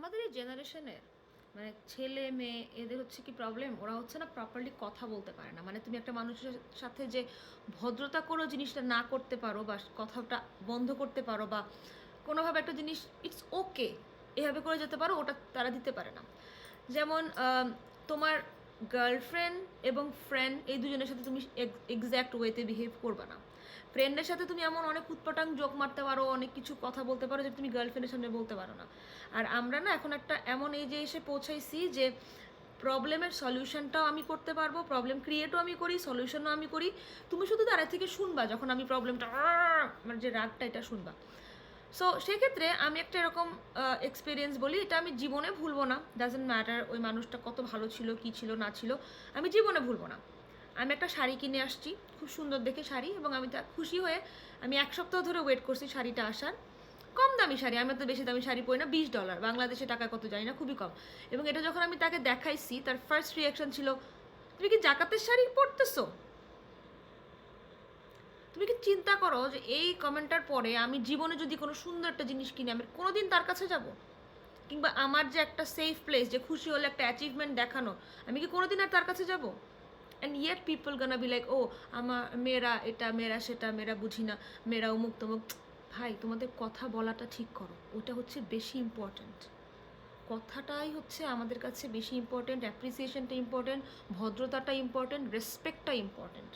আমাদের এই জেনারেশনের মানে ছেলে মেয়ে এদের হচ্ছে কি প্রবলেম, ওরা হচ্ছে না প্রপারলি কথা বলতে পারে না। মানে তুমি একটা মানুষের সাথে যে ভদ্রতা করেও জিনিসটা না করতে পারো বা কথাটা বন্ধ করতে পারো বা কোনোভাবে একটা জিনিস ইটস ওকে এভাবে করে যেতে পারো, ওটা তারা দিতে পারে না। যেমন তোমার গার্লফ্রেন্ড এবং ফ্রেন্ড এই দুজনের সাথে তুমি এক্স্যাক্ট ওয়েতে বিহেভ করবে না। ফ্রেন্ডের সাথে তুমি এমন অনেক উৎপটাং জোক মারতে পারো, অনেক কিছু কথা বলতে পারো যেটা তুমি গার্লফ্রেন্ডের সামনে বলতে পারো না। আর আমরা না এখন একটা এমন এজে এসে পৌঁছাইছি যে প্রবলেমের সলিউশনটাও আমি করতে পারবো, প্রবলেম ক্রিয়েটও আমি করি, সলিউশনও আমি করি। তুমি শুধু তার থেকে শুনবা যখন আমি প্রবলেমটা আমার যে রাগটা এটা শুনবা। সো সেক্ষেত্রে আমি একটা এরকম এক্সপিরিয়েন্স বলি, এটা আমি জীবনে ভুলবো না। ডাজেন্ট ম্যাটার ওই মানুষটা কত ভালো ছিল কী ছিল না ছিল, আমি জীবনে ভুলবো না। আমি একটা শাড়ি কিনে আসছি, খুব সুন্দর দেখে শাড়ি, এবং আমি তা খুশি হয়ে আমি 1 সপ্তাহ ধরে ওয়েট করছি শাড়িটা আসার। কম দামি শাড়ি, আমি তো বেশি দামি শাড়ি পরি না, $20, বাংলাদেশে টাকা কত জানি না, খুবই কম। এবং এটা যখন আমি তাকে দেখাইছি, তার ফার্স্ট রিয়াকশন ছিল, তুমি কি জাকাতের শাড়ি পরতেছো? তুমি কি চিন্তা করো যে এই কমেন্টটার পরে আমি জীবনে যদি কোনো সুন্দর একটা জিনিস কিনে আমি কোনোদিন তার কাছে যাব? কিংবা আমার যে একটা সেফ প্লেস, যে খুশি হলে একটা অ্যাচিভমেন্ট দেখানো, আমি কি কোনোদিন আর তার কাছে যাব? And yet people gonna be like, ও আমার মেয়েরা এটা, মেয়েরা সেটা, মেয়েরা বুঝি না, মেয়েরা অমুক তমুক। ভাই, তোমাদের কথা বলাটা ঠিক করো, ওটা হচ্ছে বেশি ইম্পর্ট্যান্ট। কথাটাই হচ্ছে আমাদের কাছে বেশি ইম্পর্ট্যান্ট, অ্যাপ্রিসিয়েশনটা ইম্পর্ট্যান্ট, ভদ্রতাটা ইম্পর্ট্যান্ট, রেসপেক্টটা ইম্পর্ট্যান্ট।